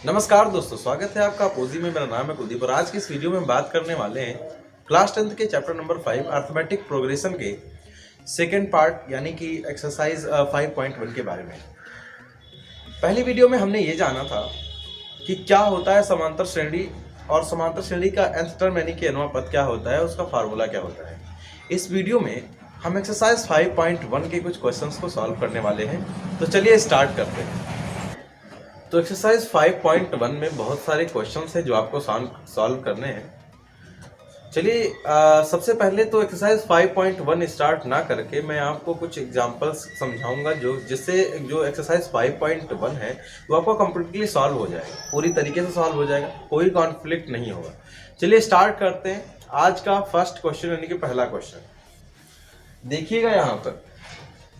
नमस्कार दोस्तों, स्वागत है आपका अपोजी में। मेरा नाम है कुलदीप और आज की इस वीडियो में बात करने वाले हैं क्लास 10th के चैप्टर नंबर 5 अर्थमेटिक प्रोग्रेशन के सेकेंड पार्ट यानी कि एक्सरसाइज 5.1 के बारे में। पहली वीडियो में हमने ये जाना था कि क्या होता है समांतर श्रेणी और समांतर श्रेणी का nth टर्म यानी कि nवां पद क्या होता है, उसका फार्मूला क्या होता है। इस वीडियो में हम एक्सरसाइज 5.1 के कुछ क्वेश्चंस को सॉल्व करने वाले हैं, तो चलिए स्टार्ट करते हैं। तो एक्सरसाइज 5.1 में बहुत सारे क्वेश्चंस हैं जो आपको सॉल्व करने हैं। चलिए सबसे पहले तो एक्सरसाइज 5.1 स्टार्ट ना करके मैं आपको कुछ एग्जांपल्स समझाऊंगा जिससे जो एक्सरसाइज 5.1 है वो आपको कम्प्लीटली सॉल्व हो जाएगा, पूरी तरीके से सॉल्व हो जाएगा, कोई कॉन्फ्लिक्ट नहीं होगा। चलिए स्टार्ट करते हैं आज का फर्स्ट क्वेश्चन यानी कि पहला क्वेश्चन। देखिएगा यहाँ पर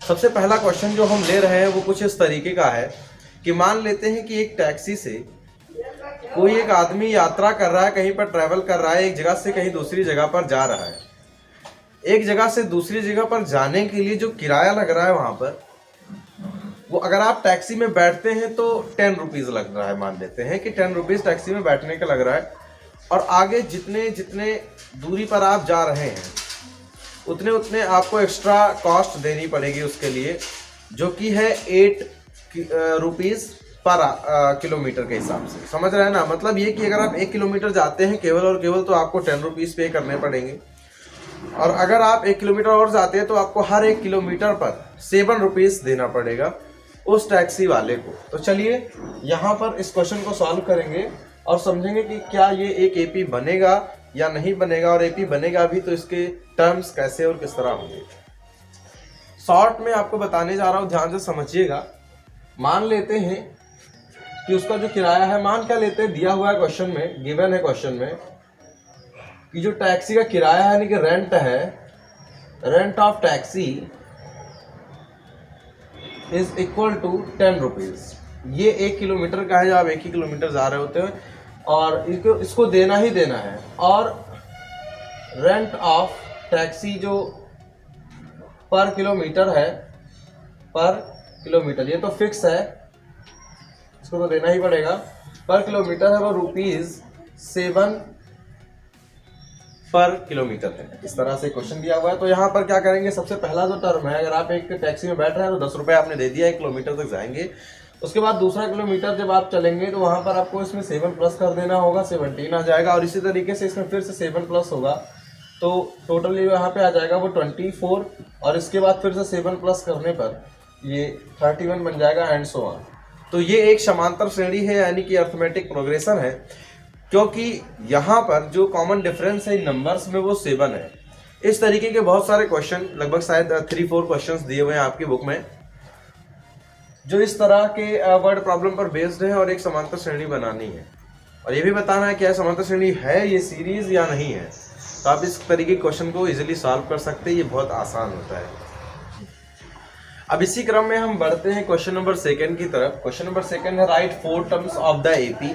सबसे पहला क्वेश्चन जो हम ले रहे हैं वो कुछ इस तरीके का है कि मान लेते हैं कि एक टैक्सी से कोई एक आदमी यात्रा कर रहा है, कहीं पर ट्रैवल कर रहा है, एक जगह से कहीं दूसरी जगह पर जा रहा है। एक जगह से दूसरी जगह पर जाने के लिए जो किराया लग रहा है वहां पर, वो अगर आप टैक्सी में बैठते हैं तो 10 रुपीज़ लग रहा है। मान लेते हैं कि 10 रुपीज़ टैक्सी में बैठने का लग रहा है और आगे जितने जितने दूरी पर आप जा रहे हैं उतने उतने आपको एक्स्ट्रा कॉस्ट देनी पड़ेगी उसके लिए, जो कि है 8 रुपीज़ पर किलोमीटर के हिसाब से। समझ रहे हैं ना? मतलब ये कि अगर आप 1 किलोमीटर जाते हैं केवल और केवल तो आपको 10 रुपीज़ पे करने पड़ेंगे, और अगर आप 1 किलोमीटर और जाते हैं तो आपको हर 1 किलोमीटर पर 7 रुपीज़ देना पड़ेगा उस टैक्सी वाले को। तो चलिए यहाँ पर इस क्वेश्चन को सॉल्व करेंगे और समझेंगे कि क्या ये एक एपी बनेगा या नहीं बनेगा, और एपी बनेगा भी तो इसके टर्म्स कैसे और किस तरह होंगे। शॉर्ट में आपको बताने जा रहा हूँ, ध्यान से समझिएगा। मान लेते हैं कि उसका जो किराया है, मान क्या लेते हैं, दिया हुआ है क्वेश्चन में, गिवन है क्वेश्चन में कि जो टैक्सी का किराया है यानी कि रेंट है, rent of taxi is equal to 10 rupees. ये 1 किलोमीटर का है, जब आप 1 ही किलोमीटर जा रहे होते हैं और इसको देना ही देना है। और रेंट ऑफ टैक्सी जो पर किलोमीटर है, पर किलोमीटर, ये तो फिक्स है, इसको तो देना ही पड़ेगा। पर किलोमीटर है वो ₹7 पर किलोमीटर है। इस तरह से क्वेश्चन दिया हुआ है। तो यहाँ पर क्या करेंगे, सबसे पहला जो टर्म है, अगर आप एक टैक्सी में बैठ रहे हैं तो 10 रुपये आपने दे दिया, 1 किलोमीटर तक जाएंगे। उसके बाद दूसरा किलोमीटर जब आप चलेंगे तो वहाँ पर आपको इसमें 7 प्लस कर देना होगा, 17 आ जाएगा। और इसी तरीके से इसमें फिर से 7 प्लस होगा तो टोटली यहाँ पे आ जाएगा वो 24, और इसके बाद फिर से 7 प्लस करने पर ये 31 बन जाएगा, एंड सो ऑन। तो ये एक समांतर श्रेणी है यानी कि अर्थमेटिक प्रोग्रेशन है, क्योंकि यहाँ पर जो कॉमन डिफरेंस है इन नंबर्स में वो 7 है। इस तरीके के बहुत सारे क्वेश्चन, लगभग शायद 3-4 क्वेश्चंस दिए हुए हैं आपकी बुक में, जो इस तरह के वर्ड प्रॉब्लम पर बेस्ड है और एक समांतर श्रेणी बनानी है और ये भी बताना है क्या समांतर श्रेणी है ये सीरीज या नहीं है। तो आप इस तरीके के क्वेश्चन को इजीली सॉल्व कर सकते हैं, ये बहुत आसान होता है। अब इसी क्रम में हम बढ़ते हैं क्वेश्चन नंबर 2 की तरफ। क्वेश्चन नंबर 2 है, write 4 terms of the AP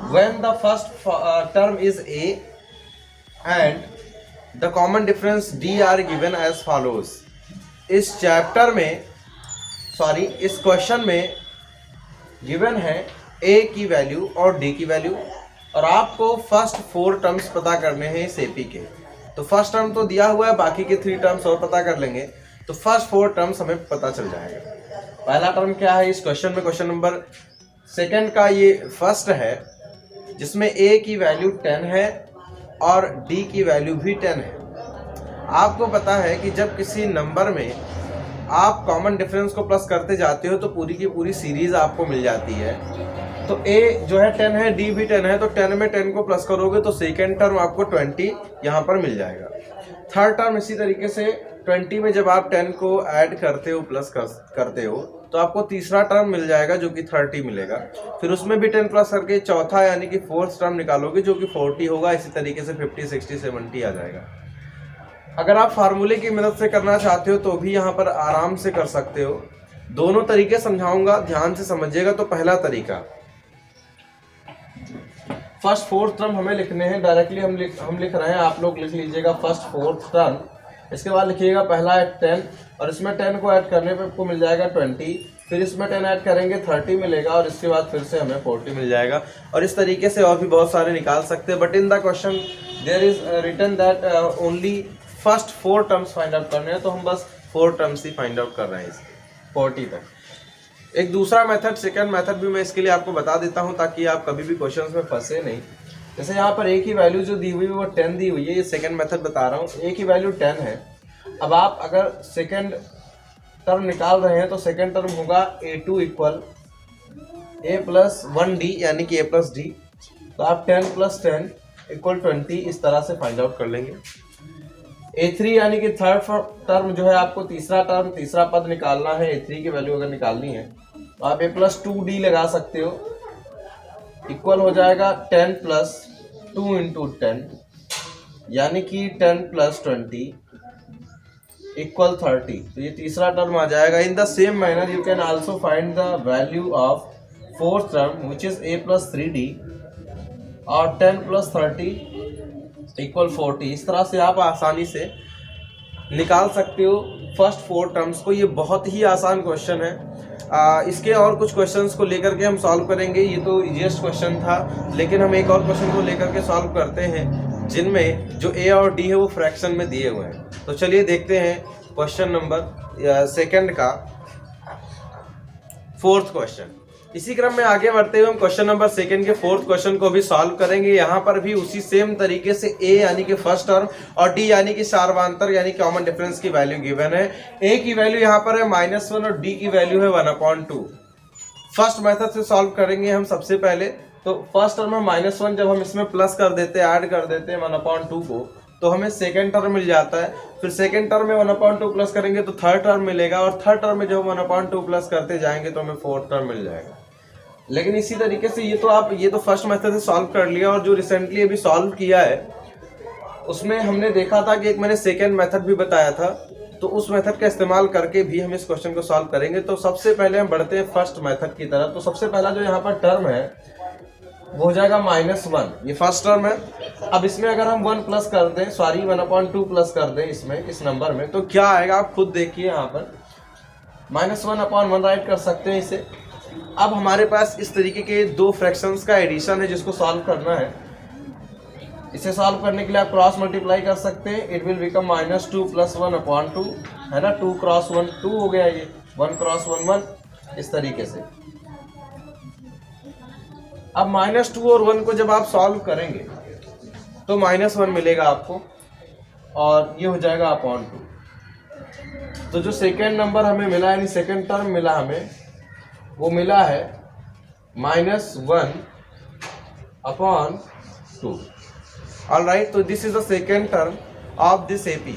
when the first term is a and the common difference d are given as follows. इस चैप्टर में इस क्वेश्चन में गिवन है ए की वैल्यू और डी की वैल्यू, और आपको फर्स्ट 4 टर्म्स पता करने हैं इस एपी के। तो फर्स्ट टर्म तो दिया हुआ है, बाकी के 3 टर्म्स और पता कर लेंगे तो फर्स्ट 4 टर्म्स हमें पता चल जाएगा। पहला टर्म क्या है इस क्वेश्चन में, क्वेश्चन नंबर 2 का ये फर्स्ट है, जिसमें ए की वैल्यू 10 है और डी की वैल्यू भी 10 है। आपको पता है कि जब किसी नंबर में आप कॉमन डिफरेंस को प्लस करते जाते हो तो पूरी की पूरी सीरीज आपको मिल जाती है। तो ए जो है 10 है, डी भी 10 है, तो 10 में 10 को प्लस करोगे तो सेकेंड टर्म आपको 20 यहाँ पर मिल जाएगा। थर्ड टर्म इसी तरीके से 20 में जब आप 10 को ऐड करते हो, प्लस करते हो, तो आपको तीसरा टर्म मिल जाएगा जो कि 30 मिलेगा। फिर उसमें भी 10 प्लस करके चौथा यानी कि 4th टर्म निकालोगे जो कि 40 होगा। इसी तरीके से 50, 60, 70 आ जाएगा। अगर आप फार्मूले की मदद से करना चाहते हो तो भी यहाँ पर आराम से कर सकते हो। दोनों तरीके समझाऊंगा, ध्यान से समझिएगा। तो पहला तरीका, फर्स्ट 4th टर्म हमें लिखने हैं, डायरेक्टली हम लिख रहे हैं, आप लोग लिख लीजिएगा फर्स्ट 4th टर्म। इसके बाद लिखिएगा पहला है 10 और इसमें 10 को ऐड करने पे आपको मिल जाएगा 20, फिर इसमें 10 ऐड करेंगे 30 मिलेगा और इसके बाद फिर से हमें 40 मिल जाएगा। और इस तरीके से और भी बहुत सारे निकाल सकते हैं, but in the question there is written that only first 4 terms find out करने हैं, तो हम बस 4 टर्म्स ही फाइंड आउट कर रहे हैं इसके 40 तक। एक दूसरा मेथड, सेकंड मेथड भी मैं इसके लिए आपको बता देता हूं ताकि आप कभी भी क्वेश्चंस में फंसे नहीं। जैसे यहाँ पर एक ही वैल्यू जो दी हुई है वो 10 दी हुई है, ये सेकंड मेथड बता रहा हूँ, एक ही वैल्यू 10 है। अब आप अगर सेकंड टर्म निकाल रहे हैं तो सेकंड टर्म होगा a2 equal a plus 1d यानी कि a प्लस d, तो आप 10 प्लस 10 इक्वल 20 इस तरह से फाइंड आउट कर लेंगे। a3 यानी कि थर्ड टर्म जो है, आपको तीसरा पद निकालना है, a3 की वैल्यू अगर निकालनी है तो आप a प्लस 2d लगा सकते हो, इक्वल हो जाएगा 10 प्लस 2 इंटू 10 यानी कि 10 प्लस 20 इक्वल 30, तो ये तीसरा टर्म आ जाएगा। In the same manner you can also find the value of fourth term which is a plus 3d और 10 प्लस 30 इक्वल 40। इस तरह से आप आसानी से निकाल सकते हो फर्स्ट 4 टर्म्स को। ये बहुत ही आसान क्वेश्चन है। इसके और कुछ क्वेश्चंस को लेकर के हम सॉल्व करेंगे। ये तो इजीएस्ट क्वेश्चन था, लेकिन हम एक और क्वेश्चन को लेकर के सॉल्व करते हैं जिनमें जो a और d है वो फ्रैक्शन में दिए हुए हैं। तो चलिए देखते हैं क्वेश्चन नंबर सेकंड का 4th क्वेश्चन। इसी क्रम में आगे बढ़ते हुए हम क्वेश्चन नंबर सेकंड के 4th क्वेश्चन को भी सॉल्व करेंगे। यहाँ पर भी उसी सेम तरीके से a यानी कि फर्स्ट टर्म और d यानी कि सार्वधातर यानी कॉमन डिफरेंस की वैल्यू गिवन है। a की वैल्यू यहाँ पर है -1 और d की वैल्यू है 1/2। फर्स्ट मेथड से सॉल्व करेंगे हम सबसे पहले। तो फर्स्ट टर्म में -1 जब हम इसमें प्लस कर देते हैं, ऐड कर देते हैं 1/2 को, तो हमें सेकेंड टर्म मिल जाता है। फिर सेकेंड टर्म में 1/2 प्लस करेंगे तो थर्ड टर्म मिलेगा, और थर्ड टर्म में जब 1/2 प्लस करते जाएंगे तो हमें फोर्थ टर्म मिल जाएगा। लेकिन इसी तरीके से ये तो फर्स्ट मेथड से सॉल्व कर लिया, और जो रिसेंटली अभी सॉल्व किया है उसमें हमने देखा था कि एक मैंने सेकेंड मेथड भी बताया था, तो उस मेथड का इस्तेमाल करके भी हम इस क्वेश्चन को सॉल्व करेंगे। तो सबसे पहले हम बढ़ते हैं फर्स्ट मेथड की तरफ। तो सबसे पहला जो यहाँ पर टर्म है वो हो जाएगा -1, ये फर्स्ट टर्म है। अब इसमें अगर हम 1 प्लस कर दें, सॉरी 1/2 प्लस कर दें इसमें, इस नंबर में, तो क्या आएगा आप खुद देखिए। यहाँ पर -1/1 राइट कर सकते हैं इसे। अब हमारे पास इस तरीके के 2 फ्रैक्शंस का एडिशन है जिसको सॉल्व करना है। इसे सॉल्व करने के लिए आप क्रॉस मल्टीप्लाई कर सकते हैं। इट विल बिकम -2 प्लस 1/2, है ना। 2 क्रॉस 1 2 हो गया, ये 1 क्रॉस 1 1, इस तरीके से। अब -2 और 1 को जब आप सॉल्व करेंगे तो -1 मिलेगा आपको, और ये हो जाएगा /2। तो जो सेकेंड नंबर हमें मिला, यानी सेकेंड टर्म मिला हमें, वो मिला है -1/2। ऑलराइट, तो this is the second term of this AP।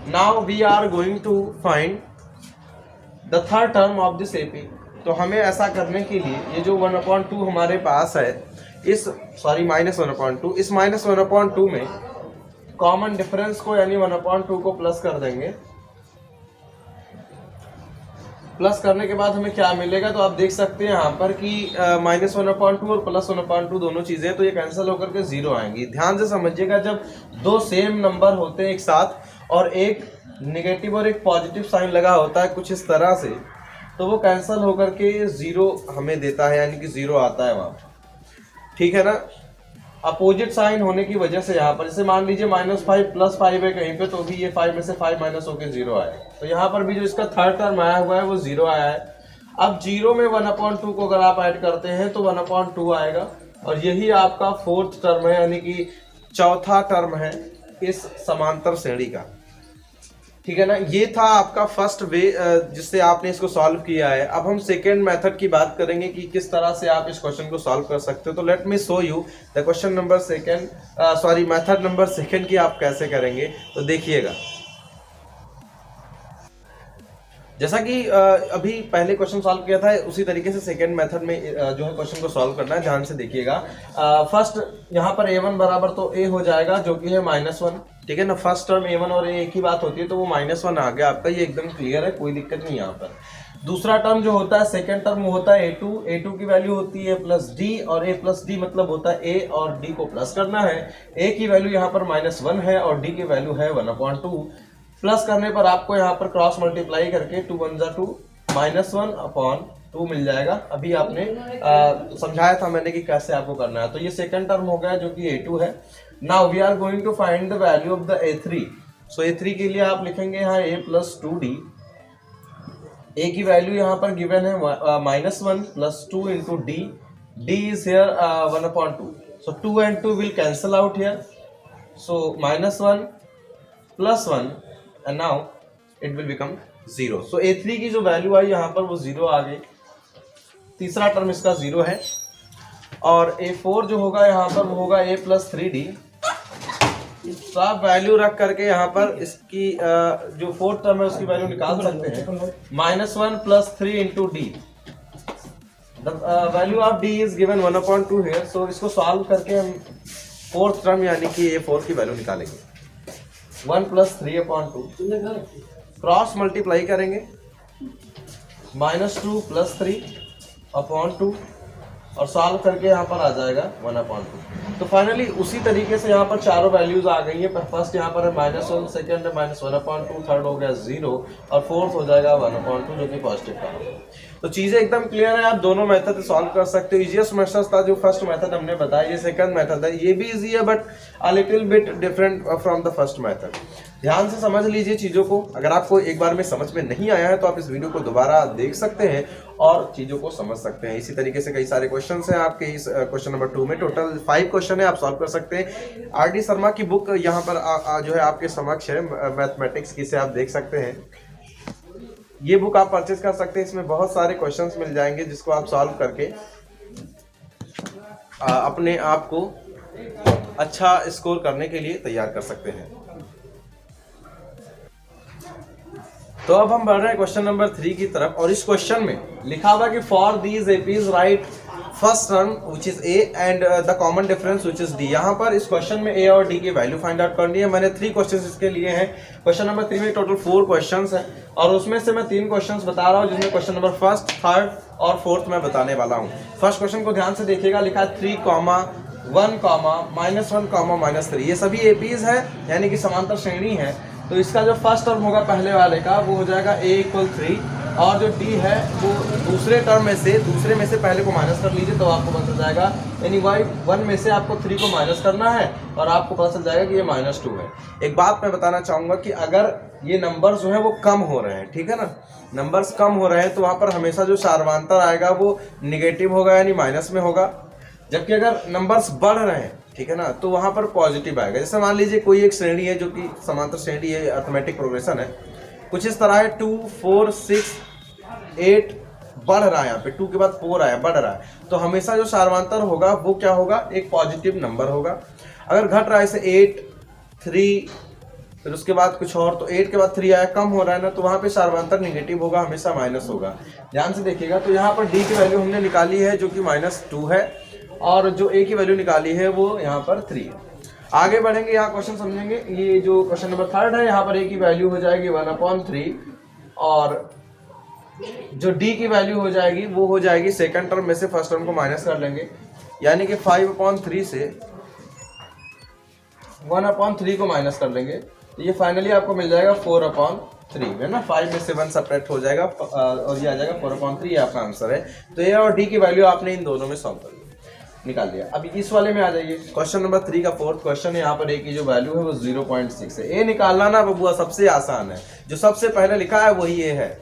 Now we are going to find the third term of this AP। तो हमें ऐसा करने के लिए ये जो 1/2 हमारे पास है, इस -1/2, इस -1/2 में कॉमन डिफरेंस को यानी 1/2 को प्लस कर देंगे। प्लस करने के बाद हमें क्या मिलेगा, तो आप देख सकते हैं यहाँ पर कि -1/2 और +1/2 दोनों चीजें, तो ये कैंसिल होकर के 0 आएंगी। ध्यान से समझिएगा, जब 2 सेम नंबर होते हैं एक साथ और एक नेगेटिव और एक पॉजिटिव साइन लगा होता है कुछ इस तरह से, तो वो कैंसिल होकर के 0 हमें देता है, यानी कि 0 आता है वहाँ, ठीक है ना। अपोजिट साइन होने की वजह से यहाँ पर, जैसे मान लीजिए -5 + 5 है कहीं पे, तो भी ये 5 में से 5 माइनस होकर 0 आया। तो यहाँ पर भी जो इसका थर्ड टर्म आया हुआ है वो 0 आया है। अब 0 में 1/2 को अगर आप ऐड करते हैं तो 1/2 आएगा, और यही आपका फोर्थ टर्म है, यानी कि चौथा टर्म है इस समांतर श्रेणी का, ठीक है ना। ये था आपका फर्स्ट वे जिससे आपने इसको सॉल्व किया है। अब हम सेकेंड मेथड की बात करेंगे कि किस तरह से आप इस क्वेश्चन को सॉल्व कर सकते हो। तो let me show you the question number method number second की आप कैसे करेंगे। तो देखिएगा, जैसा कि अभी पहले क्वेश्चन सॉल्व किया था उसी तरीके से सेकेंड मेथड में जो है क्वेश्चन को सॉल्व करना है। ध्यान से देखिएगा, फर्स्ट यहाँ पर a1 बराबर तो a हो जाएगा जो कि है -1, ठीक है ना। फर्स्ट टर्म a1 और a एक ही बात होती है, तो वो -1 आ गया आपका, ये एकदम क्लियर है, कोई दिक्कत नहीं यहाँ पर। दूसरा टर्म जो होता है सेकेंड टर्म, वो होता है a2 की वैल्यू होती है +d, और a + d मतलब होता है a और d को प्लस करना है। a की वैल्यू यहाँ पर -1 है और d की वैल्यू है 1/2। प्लस करने पर आपको यहाँ पर क्रॉस मल्टीप्लाई करके 2 × 1 = 2, -1/2 मिल जाएगा। अभी आपने समझाया था मैंने कि कैसे आपको करना है। तो ये सेकंड टर्म हो गया जो कि a2 है। Now we are going to find the value of the a3। So a3 के लिए आप लिखेंगे यहाँ a + 2d। a की वैल्यू यहाँ पर गिवन है -1 + 2 into d। d is here 1/2। so 2 and 2 will cancel out here, so -1 + 1 and now it will become 0। so a3 की जो वैल्यू आई यहाँ पर वो 0 आ गई। तीसरा टर्म इसका 0 है। और a4 जो होगा यहाँ पर वो होगा a + 3d। तो आप वैल्यू रख करके यहाँ पर इसकी जो फोर्थ टर्म है उसकी वैल्यू निकाल सकते हैं। -1 + 3 into d। The value of d is given 1/2 here. So इसको सॉल्व करके हम फोर्थ टर्म यानी कि a4 की वैल्यू निकालेंगे। 1 + 3/2 क्रॉस मल्टीप्लाई करेंगे। -2 + 3/2 और सॉल्व करके यहाँ पर आ जाएगा 1/2। तो फाइनली उसी तरीके से यहाँ पर चारों वैल्यूज आ गई है। फर्स्ट यहाँ पर है -1, सेकंड है -1/2, थर्ड हो गया 0 और फोर्थ हो जाएगा 1/2 जो कि पॉजिटिव का है। तो चीजें एकदम क्लियर है। आप दोनों मेथड सॉल्व कर सकते हो। इजीएस्ट मेथड था जो फर्स्ट मेथड हमने बताया, ये सेकंड मेथड है। ये भी इजी है but a little bit different from the first method. ध्यान से समझ लीजिए चीज़ों को। अगर आपको एक बार में समझ में नहीं आया है तो आप इस वीडियो को दोबारा देख सकते हैं और चीज़ों को समझ सकते हैं। इसी तरीके से कई सारे क्वेश्चन हैं आपके इस क्वेश्चन नंबर 2 में। टोटल 5 क्वेश्चन है, आप सॉल्व कर सकते हैं। आर.डी. शर्मा की बुक यहाँ पर जो है आपके समक्ष है, मैथमेटिक्स की, से आप देख सकते हैं। ये बुक आप परचेज कर सकते हैं। इसमें बहुत सारे क्वेश्चन मिल जाएंगे जिसको आप सॉल्व करके अपने आप को अच्छा स्कोर करने के लिए तैयार कर सकते हैं। तो अब हम बढ़ रहे हैं क्वेश्चन नंबर 3 की तरफ। और इस क्वेश्चन में लिखा हुआ कि for these APs right first term which is a and the common difference which is D. यहाँ पर इस क्वेश्चन में ए और डी की वैल्यू फाइंड आउट करनी है। मैंने 3 क्वेश्चन इसके लिए हैं। क्वेश्चन नंबर 3 में टोटल 4 क्वेश्चन है और उसमें से मैं 3 क्वेश्चन बता रहा हूँ जिसमें क्वेश्चन नंबर 1st, 3rd और 4th मैं बताने वाला हूँ। फर्स्ट क्वेश्चन को ध्यान से देखिएगा। लिखा है 3, -1, -1, -3। ये सभी एपीज है यानी कि समांतर श्रेणी है। तो इसका जो फर्स्ट टर्म होगा पहले वाले का वो हो जाएगा a = 3 और जो d है वो दूसरे टर्म में से पहले को माइनस कर लीजिए तो आपको पता चल जाएगा। यानी y1 में से आपको 3 को माइनस करना है और आपको पता चल जाएगा कि ये -2 है। एक बात मैं बताना चाहूँगा कि अगर ये नंबर्स जो है वो कम हो रहे हैं, ठीक है ना, नंबर्स कम हो रहे हैं तो वहाँ पर हमेशा जो सार्वंतर आएगा वो निगेटिव होगा यानी माइनस में होगा। जबकि अगर नंबर्स बढ़ रहे हैं, ठीक है ना, तो वहां पर पॉजिटिव आएगा। जैसे मान लीजिए कोई एक श्रेणी है जो कि समांतर श्रेणी है, अर्थमेटिक प्रोग्रेशन है, कुछ इस तरह है 2, 4, 6, 8 बढ़ रहा है। यहाँ पे 2 के बाद 4 आया, बढ़ रहा है। तो हमेशा जो सार्वंतर होगा वो क्या होगा, एक पॉजिटिव नंबर होगा। अगर घट रहा है जैसे 8, 3 फिर उसके बाद कुछ और, तो 8 के बाद 3 आया, कम हो रहा है ना, तो वहाँ पे सार्वंतर नेगेटिव होगा, हमेशा माइनस होगा। ध्यान से देखिएगा। तो यहाँ पर डी की वैल्यू हमने निकाली है जो कि -2 है और जो ए की वैल्यू निकाली है वो यहाँ पर 3 है। आगे बढ़ेंगे, यहाँ क्वेश्चन समझेंगे। ये जो क्वेश्चन नंबर 3rd है, यहाँ पर ए की वैल्यू हो जाएगी 1/3 और जो डी की वैल्यू हो जाएगी वो हो जाएगी सेकंड टर्म में से फर्स्ट टर्म को माइनस कर लेंगे यानी कि 5/3 से 1/3 को माइनस कर लेंगे तो ये फाइनली आपको मिल जाएगा 4/3 है ना। 5 में से 1 सब्ट्रैक्ट हो जाएगा और ये आ जाएगा 4/3। ये आपका आंसर है। तो ए और डी की वैल्यू आपने इन दोनों में सॉल्व कर निकाल दिया। अभी इस वाले में आ जाइए। क्वेश्चन नंबर 3 का 4th क्वेश्चन है। यहाँ पर ए की जो वैल्यू है वो 0.6 है। ए निकालना ना बबुआ सबसे आसान है, जो सबसे पहले लिखा है वही ए है।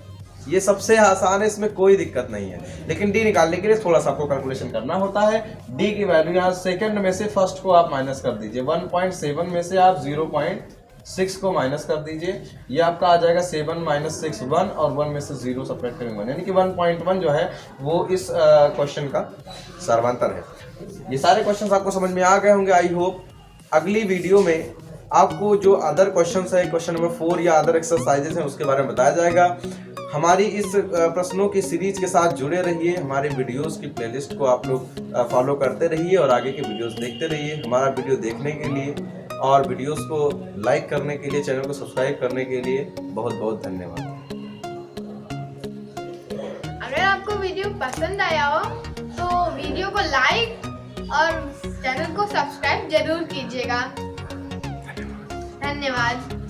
ये सबसे आसान है, इसमें कोई दिक्कत नहीं है। लेकिन डी निकालने के लिए थोड़ा सा आपको कैलकुलेशन करना होता है। डी की वैल्यू यहाँ सेकंड में से फर्स्ट को आप माइनस कर दीजिए। 1.7 में से आप 0.6 को माइनस कर दीजिए। ये आपका आ जाएगा 7 - 6 1 और 1 में से 0 सब्ट्रैक्ट करेंगे 1 यानी कि 1.1 जो है वो इस क्वेश्चन का सार्वंतर है। ये सारे क्वेश्चंस आपको समझ में आ गए होंगे आई होप। अगली वीडियो में आपको जो अदर क्वेश्चंस है, क्वेश्चन नंबर 4 या अदर एक्सरसाइजेस हैं उसके बारे में बताया जाएगा। हमारी इस प्रश्नों की सीरीज के साथ जुड़े रहिए। हमारे वीडियोस की प्लेलिस्ट को आप लोग फॉलो करते रहिए और आगे के वीडियोस देखते रहिए। हमारा वीडियो देखने के लिए और वीडियोस को लाइक करने के लिए, चैनल को सब्सक्राइब करने के लिए बहुत बहुत धन्यवाद। अगर आपको वीडियो पसंद आया हो तो वीडियो को लाइक और चैनल को सब्सक्राइब जरूर कीजिएगा। धन्यवाद।